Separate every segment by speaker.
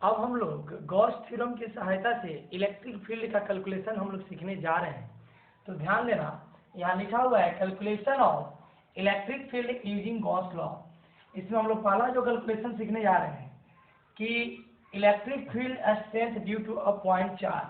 Speaker 1: अब हम लोग गॉस थ्योरम की सहायता से इलेक्ट्रिक फील्ड का कैलकुलेशन हम लोग सीखने जा रहे हैं। तो ध्यान देना, यहाँ लिखा हुआ है calculation of electric field using gauss law. इसमें हम लोग पहला जो कैलकुलेशन सीखने जा रहे हैं कि electric field strength due to a point charge.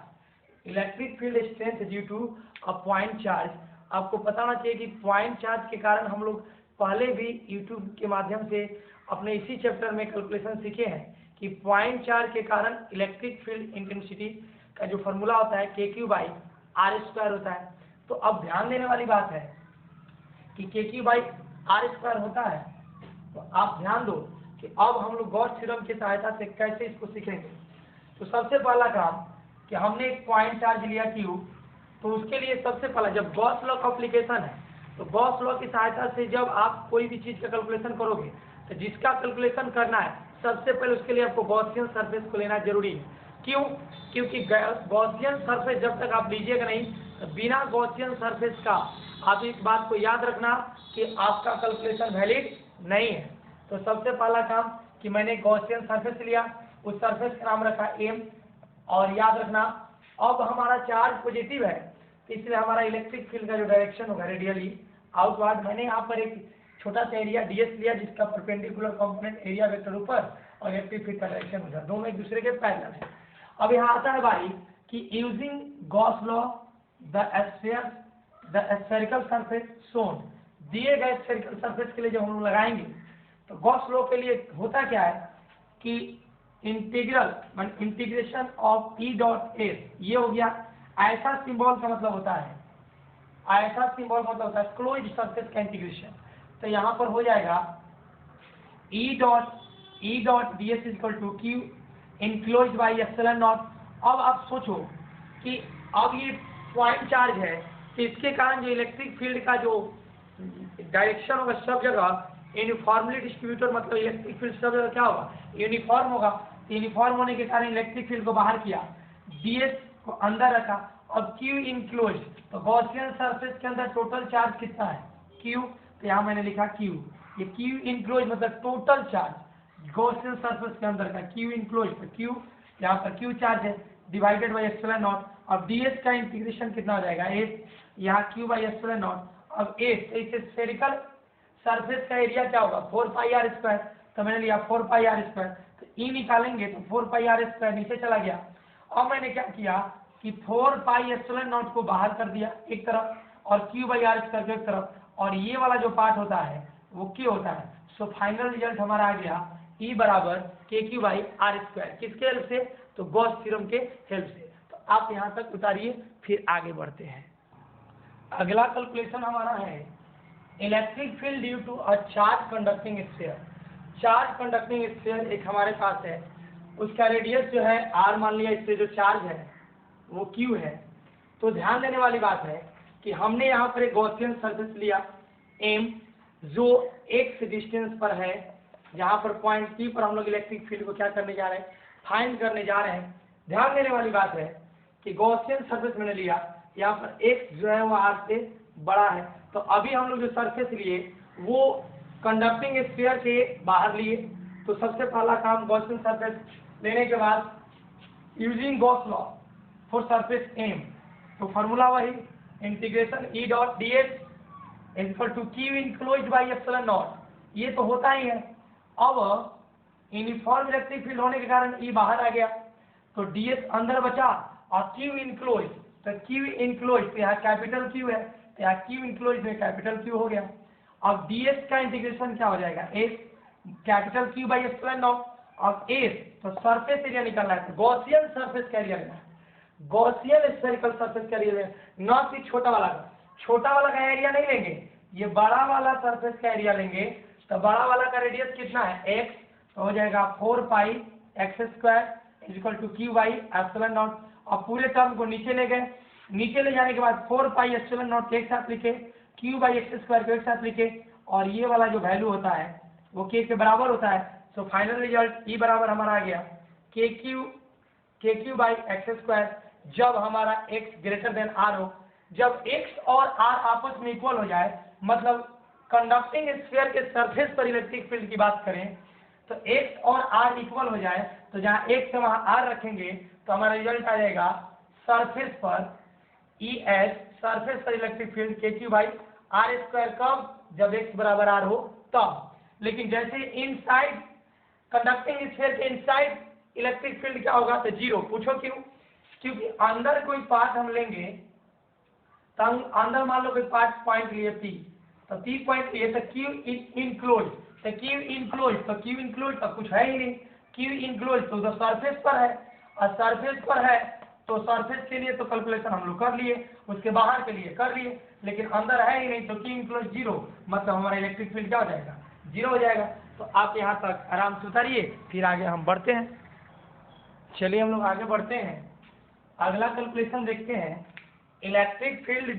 Speaker 1: Electric field strength due to a point charge. आपको पता होना चाहिए कि पॉइंट चार्ज के कारण हम लोग पहले भी यूट्यूब के माध्यम से अपने इसी चैप्टर में कैलकुलेशन सीखे हैं कि पॉइंट चार्ज के कारण इलेक्ट्रिक फील्ड इंटेंसिटी का जो फॉर्मूला होता है KQ/R² होता है। तो अब ध्यान देने वाली बात है कि KQ/R² होता है। तो आप ध्यान दो कि अब हम लोग गॉस थ्योरम की सहायता से कैसे इसको सीखेंगे। तो सबसे पहला काम कि हमने एक पॉइंट चार्ज लिया Q, तो उसके लिए सबसे पहला जब गॉस लॉ का एप्लीकेशन है तो गॉस लॉ की सहायता से जब आप कोई भी चीज़ का कैलकुलेशन करोगे तो जिसका कैलकुलेशन करना है सबसे पहले उसके लिए आपको गॉसियन सरफेस को लेना जरूरी है। क्यों? क्योंकि गॉसियन सरफेस जब तक आप लीजिएगा नहीं तो बिना गॉसियन सरफेस का आप इस बात को याद रखना कि आपका कैलकुलेशन वैलिड नहीं है। तो सबसे पहला काम कि मैंने गॉसियन सरफेस लिया, उस सरफेस का नाम रखा M, और याद रखना अब हमारा चार्ज पॉजिटिव है तो इसलिए हमारा इलेक्ट्रिक फील्ड का जो डायरेक्शन होगा रेडियली आउटवर्ड। मैंने यहाँ पर एक छोटा सा एरिया DS लिया जिसका परपेंडिकुलर कंपोनेंट एरिया वेक्टर ऊपर और इलेक्ट्रिक फील्ड का डायरेक्शन उधर, दोनों एक दूसरे के पैरेलल है। अब यहाँ आता है बारी कि using gauss law the spherical surface shown, दिए गए स्फेरिकल सरफेस के लिए जब हम लोग लगाएंगे तो गॉस लॉ के लिए होता क्या है कि इंटीग्रेशन ऑफ E.S, ये हो गया। ऐसा सिंबल का मतलब होता है, ऐसा सिंबल का मतलब होता है क्लोज्ड सरफेस का इंटीग्रेशन। तो यहाँ पर हो जाएगा E.ds equal to Q enclosed by epsilon not. अब आप सोचो कि अब ये पॉइंट चार्ज है तो इसके कारण जो इलेक्ट्रिक फील्ड का जो डायरेक्शन होगा सब जगह यूनिफॉर्मली डिस्ट्रीब्यूटर, मतलब इलेक्ट्रिक फील्ड सब जगह क्या होगा, यूनिफॉर्म होगा। तो यूनिफॉर्म होने के कारण इलेक्ट्रिक फील्ड को बाहर किया, DS को अंदर रखा। अब Q इनक्लोज, तो गॉसियन सरफेस के अंदर टोटल चार्ज कितना है Q, तो यहाँ मैंने लिखा Q। ये Q इनक्लोज मतलब टोटल चार्ज गॉसियन सरफेस के अंदर का Q इनक्लोज, तो Q यहाँ पर Q चार्ज है डिवाइडेड बाई एप्सिलॉन नॉट। अब DS का इंटीग्रेशन कितना हो जाएगा S, यहाँ Q/एप्सिलॉन नॉट। अब S, तो इसे स्फेरिकल सरफेस का एरिया क्या होगा 4πr², तो मैंने लिया 4πr²। तो E निकालेंगे तो 4πr² नीचे चला गया। अब मैंने क्या किया कि 4πε0 को बाहर कर दिया एक तरफ और Q/r² को एक तरफ, और ये वाला जो पार्ट होता है वो Q होता है। सो फाइनल रिजल्ट हमारा आ गया E बराबर KQ/R²। किसके हेल्प से? तो गॉस थ्योरम के हेल्प से। तो आप यहाँ तक उतारिए, फिर आगे बढ़ते हैं। अगला कैलकुलेशन हमारा है electric field due to a charge conducting sphere. Charge conducting sphere एक हमारे पास है, उसका रेडियस जो है R मान लिया, इससे जो चार्ज है वो Q है। तो ध्यान देने वाली बात है कि हमने यहाँ पर एक गॉसियन सरफेस लिया M जो X डिस्टेंस पर है, जहाँ पर पॉइंट P पर हम लोग इलेक्ट्रिक फील्ड को क्या करने जा रहे हैं, फाइंड करने जा रहे हैं। ध्यान देने वाली बात है कि गॉसियन सरफेस मैंने लिया, यहाँ पर X जो है वो R से बड़ा है। तो अभी हम लोग जो सरफेस लिए वो कंडक्टिंग स्फीयर के बाहर लिए। तो सबसे पहला काम गॉसियन सरफेस लेने के बाद using gauss law for surface M, तो फार्मूला वही integration E.ds equal to Q enclosed by epsilon not, ये तो होता ही है। अब यूनिफॉर्म इलेक्ट्रिक फील्ड होने के कारण E बाहर आ गया तो DS अंदर बचा और Q इनक्लोज, तो Q इनक्लोज तो यहाँ कैपिटल Q है तो यहाँ Q इनक्लोज में कैपिटल Q हो गया। अब DS का इंटीग्रेशन क्या हो जाएगा S कैपिटल Q/एप्सिलॉन नॉट। अब S तो सरफेस एरिया निकलना है, तो गॉसियन सरफेस का एरिया लेना है, गॉसियन स्फेरिकल सरफेस का एरिया लेना, नॉट कि छोटा वाला का। छोटा वाला का एरिया नहीं लेंगे, ये बड़ा वाला सरफेस का एरिया लेंगे। तो बड़ा वाला का रेडियस कितना है X, तो हो जाएगा 4πx² इक्वल टू Q/एप्सिलॉन नॉट। अब पूरे टर्म को नीचे ले गए, नीचे ले जाने के बाद 4πε0 के एक साथ लिखे, Q/x² को एक साथ लिखे, और ये वाला जो वैल्यू होता है वो K के बराबर होता है। सो फाइनल रिजल्ट E बराबर हमारा आ गया KQ/x²। जब हमारा X ग्रेटर देन R हो, जब X और R आपस में इक्वल हो जाए, मतलब कंडक्टिंग स्फीयर के सरफेस पर इलेक्ट्रिक फील्ड की बात करें तो x और r इक्वल हो जाए तो जहाँ x है वहाँ r रखेंगे तो हमारा रिजल्ट आ जाएगा सरफेस पर ES सरफेस पर electric field KQ by R square, कब? जब x बराबर r हो तब। लेकिन जैसे इनसाइड कंडक्टिंग स्फीयर के इनसाइड इलेक्ट्रिक फील्ड क्या होगा? तो जीरो। पूछो क्यों? क्योंकि अंदर कोई पार्ट हम लेंगे तो हम अंदर मान लो कोई पार्ट पॉइंट लिए P, तो P पॉइंट लिए तो Q इनक्लोज, तो Q इनक्लोज तो Q इनक्लोज तो कुछ है ही नहीं, Q इनक्लोज तो उधर सरफेस पर है, और सरफेस पर है तो सरफेस के लिए तो कैलकुलेशन हम लोग कर लिए, उसके बाहर के लिए कर लिए, लेकिन अंदर है ही नहीं तो Q इनक्लोज जीरो, मतलब हमारा इलेक्ट्रिक फील्ड क्या हो जाएगा? जीरो हो जाएगा। तो आप यहाँ तक आराम से उतारिए, फिर आगे हम बढ़ते हैं। चलिए हम लोग आगे बढ़ते हैं, अगला कैलकुलेशन देखते हैं। Electric field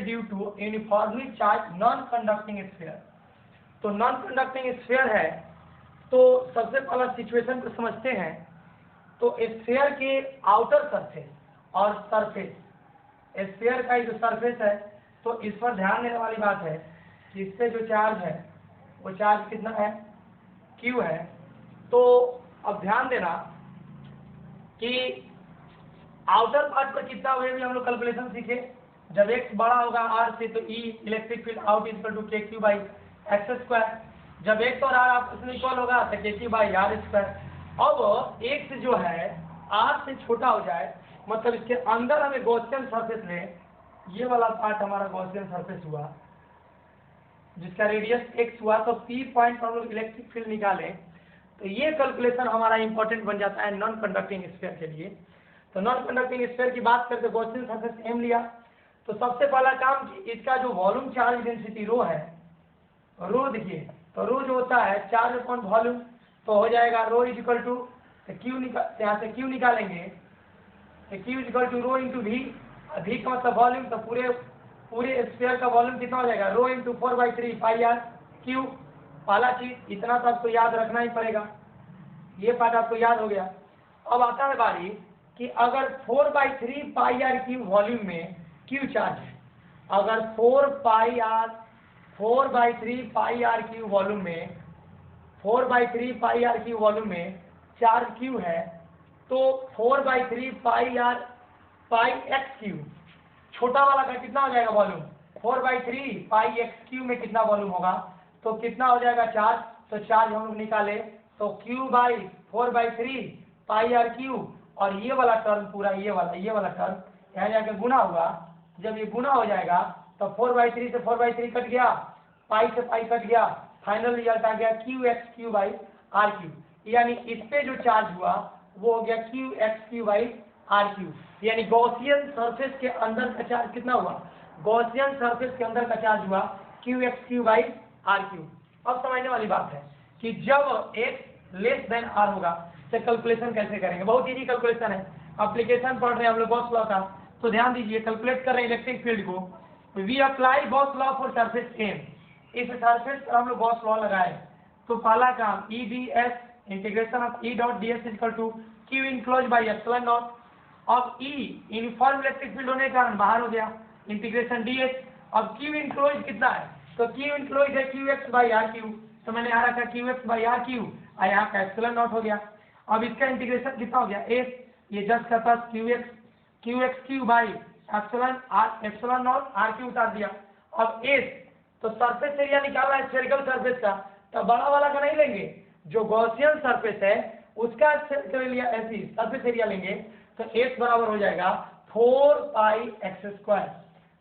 Speaker 1: due to uniformly charge non conducting sphere. तो नॉन कंडक्टिंग स्फीयर है तो सबसे पहला सिचुएशन को समझते हैं। तो स्फीयर के आउटर सरफेस और सरफेस, स्फीयर का जो सरफेस है तो इस पर ध्यान देने वाली बात है कि इस पे जो चार्ज है वो चार्ज कितना है? Q है। तो अब ध्यान देना कि आउटर पार्ट पर कितना हुए भी हम लोग कैलकुलेशन सीखे। जब x बड़ा होगा r से तो E electric field out equal to KQ by X square. जब x और r आपस में इक्वल होगा तो KQ बाई r स्क्वायर। अब x जो है r से छोटा हो जाए, मतलब इसके अंदर हमें गॉसियन सरफेस लें, ये वाला पार्ट हमारा गॉसियन सरफेस हुआ जिसका रेडियस x हुआ, तो P पॉइंट पर हम लोग इलेक्ट्रिक फील्ड निकालें तो ये कैलकुलेशन हमारा इंपॉर्टेंट बन जाता है नॉन कंडक्टिंग स्फीयर के लिए। तो नॉन कंडक्टिंग स्फीयर की बात करके गॉसियन सरफेस M लिया, तो सबसे पहला काम कि इसका जो वॉल्यूम चार्ज डेंसिटी रो है, रो देखिए, तो रो जो होता है चार्ज अपॉन वॉल्यूम, तो हो जाएगा रो इज इक्वल टू, यहाँ से Q निकालेंगे तो Q is equal to rho into V, V का मतलब वॉल्यूम, तो पूरे स्फीयर का वॉल्यूम कितना हो जाएगा? Rho into 4/3 pi R Q. पहला चीज इतना तो आपको याद रखना ही पड़ेगा, ये पार्ट आपको याद हो गया। अब आता है बारी कि अगर 4/3 पाई आर क्यू वॉल्यूम में क्यू चार्ज है, अगर 4/3 पाई आर क्यू वॉल्यूम में 4/3 पाई आर क्यू वॉल्यूम में चार्ज क्यू है, तो 4/3 पाई एक्स क्यू, छोटा वाला का कितना हो जाएगा वॉल्यूम? 4/3 पाई एक्स क्यू में कितना वॉल्यूम होगा? तो कितना हो जाएगा चार्ज? तो चार्ज हम लोग निकाले तो Q by 4/3 pi R cube, और ये वाला टर्म पूरा ये वाला टर्म यहाँ जाके गुना हुआ। जब ये गुना हो जाएगा तो 4/3 से 4/3 कट गया, पाई से पाई कट गया, फाइनल रिजल्ट आ गया QX बाई आर क्यू। यानी इस पे जो चार्ज हुआ वो हो गया QX बाई आर क्यू। यानी गॉसियन सरफेस के अंदर का चार्ज कितना हुआ? गॉसियन सरफेस के अंदर का चार्ज हुआ QX बाई आर क्यू। अब समझने वाली बात है कि जब x लेस देन r होगा तो कैलकुलेशन कैसे करेंगे? बहुत इजी कैलकुलेशन है, एप्लीकेशन पढ़ रहे हैं हम लोग गॉस लॉ का, तो ध्यान दीजिए। कैलकुलेट कर रहे हैं इलेक्ट्रिक फील्ड को, we apply gauss law for surface M। इस सरफेस पर हम लोग गॉस लॉ लगाए तो पहला काम EdS integration of E dot ds equal to Q enclose by epsilon not. अब E यूनिफॉर्म इलेक्ट्रिक फील्ड होने के कारण बाहर हो गया, इंटीग्रेशन ds। अब Q इनक्लोज कितना है? तो Q इनक्लोज है QX बाई आर क्यू, तो मैंने यहाँ रखा QX बाई आर क्यू, और यहाँ का एप्सिलॉन नॉट हो गया। अब इसका इंटीग्रेशन कितना हो गया? S, ये जस्ट का पास QX cube by epsilon not R cube उतार दिया। अब S, तो सरफेस एरिया निकालना है स्फेरिकल सरफेस का, तो बड़ा वाला का नहीं लेंगे, जो गॉसियन सरफेस है उसका सरफेस एरिया लेंगे, तो S बराबर हो जाएगा 4 पाई एक्स स्क्वायर,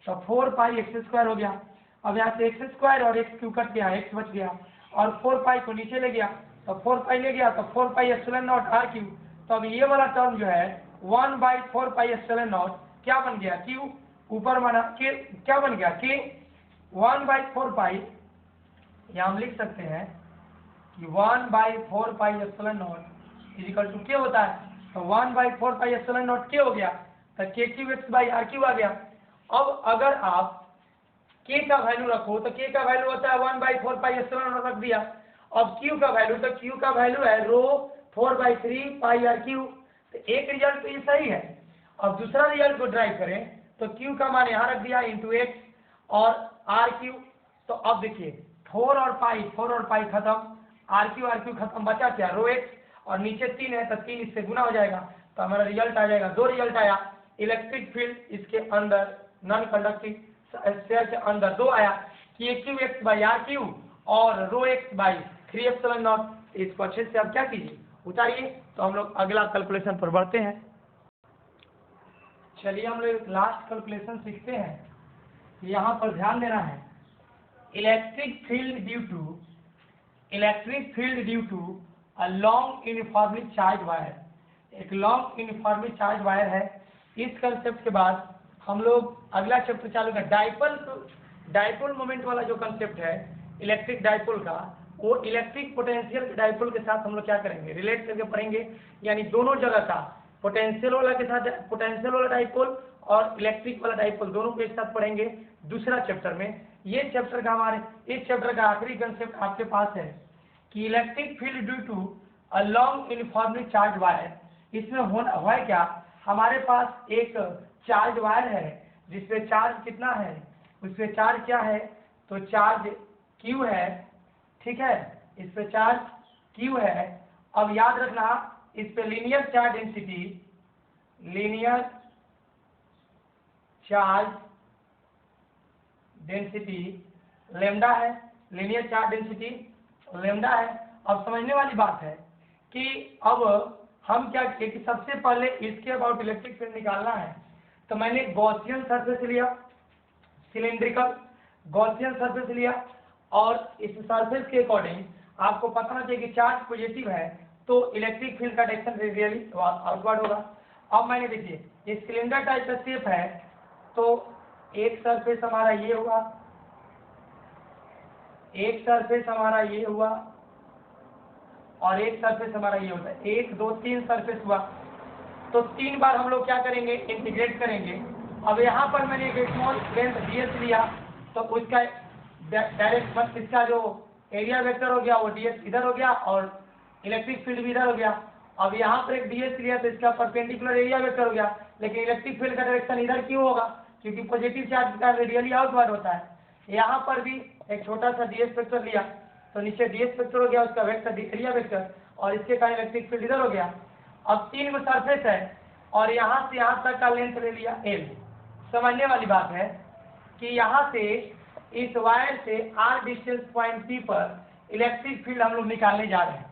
Speaker 1: तो 4 पाई एक्स स्क्वायर हो गया। अब यहाँ से एक्स स्क्वायर और एक्स क्यू कट गया, एक्स बच गया, और 4 पाई को नीचे ले गया, तो 4 पाई ले गया तो 4 pi epsilon not R cube. तो अब ये वाला टर्म जो है 1/4 पाई एप्सिलॉन नॉट क्या बन गया? क्यू ऊपर माना के क्या बन गया? के 1/4 पाई, यहाँ हम लिख सकते हैं कि 1/4 pi epsilon not is equal to K होता है, तो 1/4 पाई एप्सिलॉन नॉट के हो गया, तो KQX बाई आर क्यू आ गया। अब अगर आप K का वैल्यू रखो तो K का वैल्यू होता है 1/4 पाई एप्सिलॉन नॉट रख दिया। अब Q का वैल्यू, तो Q का वैल्यू है रो 4/3 पाई आर क्यू, तो एक रिजल्ट तो ये सही है। अब दूसरा रिजल्ट को ड्राइव करें तो Q का मान यहाँ रख दिया इंटू एक्स और आर क्यू। तो अब देखिए 4 और पाई खत्म, आर क्यू खत्म, बचा क्या रो एक्स, और नीचे 3 है तो 3 इससे गुना हो जाएगा, तो हमारा रिजल्ट आ जाएगा 2 रिजल्ट आया। इलेक्ट्रिक फील्ड इसके अंदर नॉन कंडक्टिंग स्फीयर के अंदर 2 आया कि Q X by R cube और rho X by 3 epsilon not. इसको अच्छे से आप क्या कीजिए, उतारिए। तो हम लोग अगला कैलकुलेशन पर बढ़ते हैं। चलिए हम लोग लास्ट कैलकुलेशन सीखते हैं। यहाँ पर ध्यान देना है, electric field due to a long uniformly charge wire, एक लॉन्ग यूनिफॉर्मली चार्ज वायर है। इस कंसेप्ट के बाद हम लोग अगला चैप्टर चालू कर डाइपोल मोमेंट वाला जो कंसेप्ट है इलेक्ट्रिक डाइपोल का, वो इलेक्ट्रिक पोटेंशियल डाइपोल के साथ हम लोग क्या करेंगे, रिलेट करके पढ़ेंगे। यानी दोनों जगह का पोटेंशियल वाला के साथ, पोटेंशियल वाला डाइपोल और इलेक्ट्रिक वाला डाइपोल दोनों को एक साथ पढ़ेंगे दूसरा चैप्टर में। ये चैप्टर का इस चैप्टर का आखिरी कंसेप्ट आपके पास है कि electric field due to a long uniformly charge wire. इसमें हुआ क्या, हमारे पास एक चार्ज वायर है जिसपे चार्ज कितना है, उसपे चार्ज क्या है, तो चार्ज Q है, ठीक है, इस पे चार्ज Q है। अब याद रखना इस पे लीनियर चार्ज डेंसिटी लेमडा है, लीनियर चार्ज डेंसिटी लेमडा है। अब समझने वाली बात है कि अब हम क्या किए कि सबसे पहले इसके अबाउट इलेक्ट्रिक फील्ड निकालना है, तो मैंने गॉसियन सरफेस लिया, सिलिंड्रिकल गॉसियन सरफेस लिया, और इस सरफेस के अकॉर्डिंग आपको पता होना चाहिए कि चार्ज पॉजिटिव है तो इलेक्ट्रिक फील्ड का डायरेक्शन रेडियली आउटवर्ड होगा। अब मैंने देखिए ये सिलेंडर टाइप का शेप है, तो एक सरफेस हमारा ये हुआ, एक सरफेस हमारा ये हुआ, और एक सरफेस हमारा ये होता है, 1 2 3 सरफेस हुआ। तो 3 बार हम लोग क्या करेंगे, इंटीग्रेट करेंगे। अब यहाँ पर मैंने एक स्मॉल लेंथ ds लिया, तो उसका डायरेक्ट इसका जो एरिया वेक्टर हो गया वो ds इधर हो गया और इलेक्ट्रिक फील्ड भी इधर हो गया। अब यहाँ पर एक ds लिया तो इसका परपेंडिकुलर एरिया वेक्टर हो गया, लेकिन इलेक्ट्रिक फील्ड का डायरेक्शन इधर क्यों होगा, क्योंकि पॉजिटिव चार्ज का रेडियली आउटवर्ड होता है। यहाँ पर भी एक छोटा सा ds वेक्टर लिया, तो नीचे ds वेक्टर हो गया, उसका वेक्टर एरिया वेक्टर, और इसके कारण इलेक्ट्रिक फील्ड इधर हो गया। अब 3 गो सरफेस है और यहाँ से यहाँ तक का लेंथ ले लिया l। समझने वाली बात है कि यहाँ से इस वायर से r डिस्टेंस पॉइंट P पर इलेक्ट्रिक फील्ड हम लोग निकालने जा रहे हैं,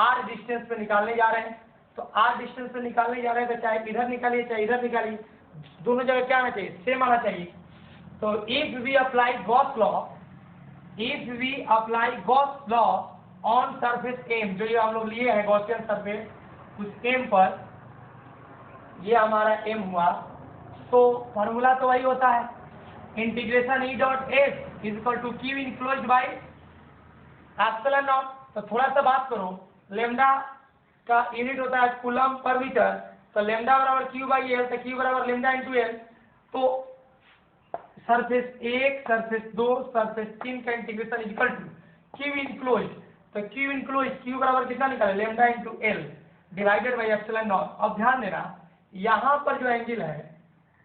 Speaker 1: r डिस्टेंस पे निकालने जा रहे हैं। तो r डिस्टेंस पे निकालने जा रहे हैं तो चाहे इधर निकालिए चाहे इधर निकालिए, दोनों जगह क्या आना चाहिए, सेम आना चाहिए। तो if we apply gauss law on surface m, जो ये हम लोग लिए हैं गॉसियन सरफेस, उस m पर, ये हमारा m हुआ, तो फॉर्मूला तो वही होता है, integration E dot S is equal to Q enclosed by epsilon not. तो थोड़ा सा बात करो, लेमडा का यूनिट होता है कूलम पर मीटर, तो लेमडा बराबर Q बाई L, तो Q बराबर लेमडा इंटू L। तो सरफेस 1 सरफेस 2 सरफेस 3 का integration is equal to Q enclosed, तो Q इनक्लोज्ड Q बराबर कितना निकाले, lambda into L divided by epsilon not. अब ध्यान देना यहाँ पर जो एंगल है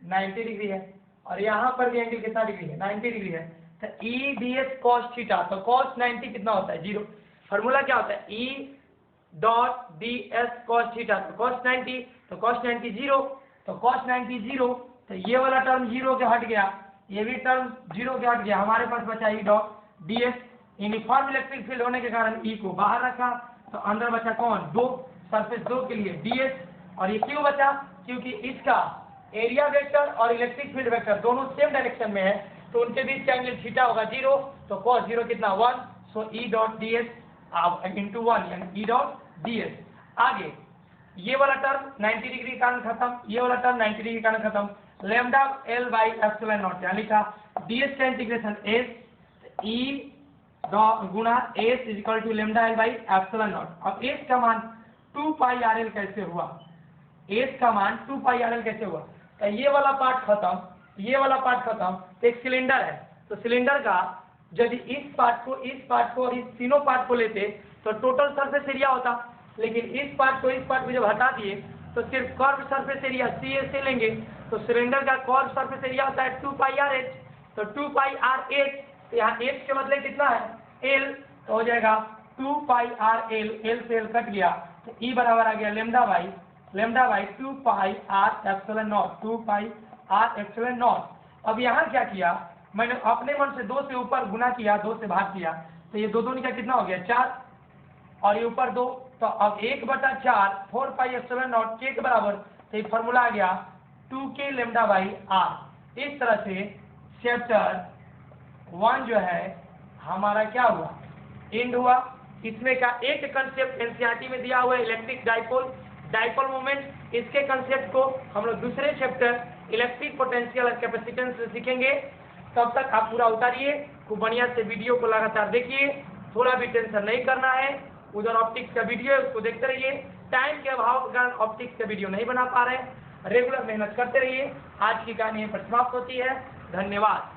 Speaker 1: 90 डिग्री है और यहाँ पर भी एंगल कितना डिग्री है, 90 डिग्री है। तो E ds cos थीटा, तो cos 90 कितना होता है, 0। फॉर्मूला क्या होता है, E dot ds cos theta, तो cos 90, तो cos 90 0, तो cos 90 0, तो ये वाला टर्म 0 के हट गया, ये भी टर्म 0 के हट गया, हमारे पास बचा E dot ds। Uniform electric field होने के कारण E को बाहर रखा, तो अंदर बचा कौन, 2, सरफेस 2 के लिए ds, और ये क्यों बचा, क्योंकि इसका एरिया वेक्टर और इलेक्ट्रिक फील्ड वेक्टर दोनों सेम डायरेक्शन में है, तो उनके बीच का एंगल थीटा होगा 0, तो cos 0 कितना 1, सो E डॉट ds इंटू 1 यानी E डॉट ds। आगे ये वाला टर्म 90 डिग्री के कारण खत्म, ये वाला टर्म 90 डिग्री के कारण खत्म, lambda L by epsilon not, यहाँ लिखा ds का इंटीग्रेशन S E गुणा S is equal to lambda L by epsilon not. अब S का मान 2 पाई RL कैसे हुआ, S का मान 2 पाई RL कैसे हुआ, तो ये वाला पार्ट खत्म, ये वाला पार्ट खत्म, तो एक सिलेंडर है, तो सिलेंडर का यदि इस पार्ट को और इस तीनों पार्ट को लेते तो टोटल सरफेस एरिया होता, लेकिन इस पार्ट को जब हटा दिए तो सिर्फ कर्व सरफेस एरिया CA से लेंगे, तो सिलेंडर का कर्व सरफेस एरिया होता है 2 पाई RH, तो 2 पाई RH तो यहाँ h के बदले कितना है l, तो हो जाएगा 2 पाई r l, l से l कट गया तो E बराबर आ गया lambda by 2 pi r epsilon not, 2 pi r epsilon not. अब यहाँ क्या किया, मैंने अपने मन से 2 से ऊपर गुना किया, 2 से भाग किया, तो ये 2 दूनी का कितना हो गया 4 और ये ऊपर 2, तो अब 1/4 4 पाई एप्सिलॉन नॉट के बराबर, तो ये फॉर्मूला आ गया 2k लेमडा बाई r। इस तरह से चैप्टर 1 जो है हमारा क्या हुआ, एंड हुआ। इसमें का एक कंसेप्ट एनसीईआरटी में दिया हुआ है इलेक्ट्रिक डाइपोल मोमेंट, इसके कंसेप्ट को हम लोग दूसरे चैप्टर इलेक्ट्रिक पोटेंशियल और कैपेसिटेंस से सीखेंगे। तब तक आप पूरा उतारिए, खूब बढ़िया से वीडियो को लगातार देखिए, थोड़ा भी टेंशन नहीं करना है। उधर ऑप्टिक्स का वीडियो है उसको देखते रहिए, टाइम के अभाव के कारण ऑप्टिक्स का वीडियो नहीं बना पा रहे हैं, रेगुलर मेहनत करते रहिए। आज की कहानी यहीं पर समाप्त होती है, धन्यवाद।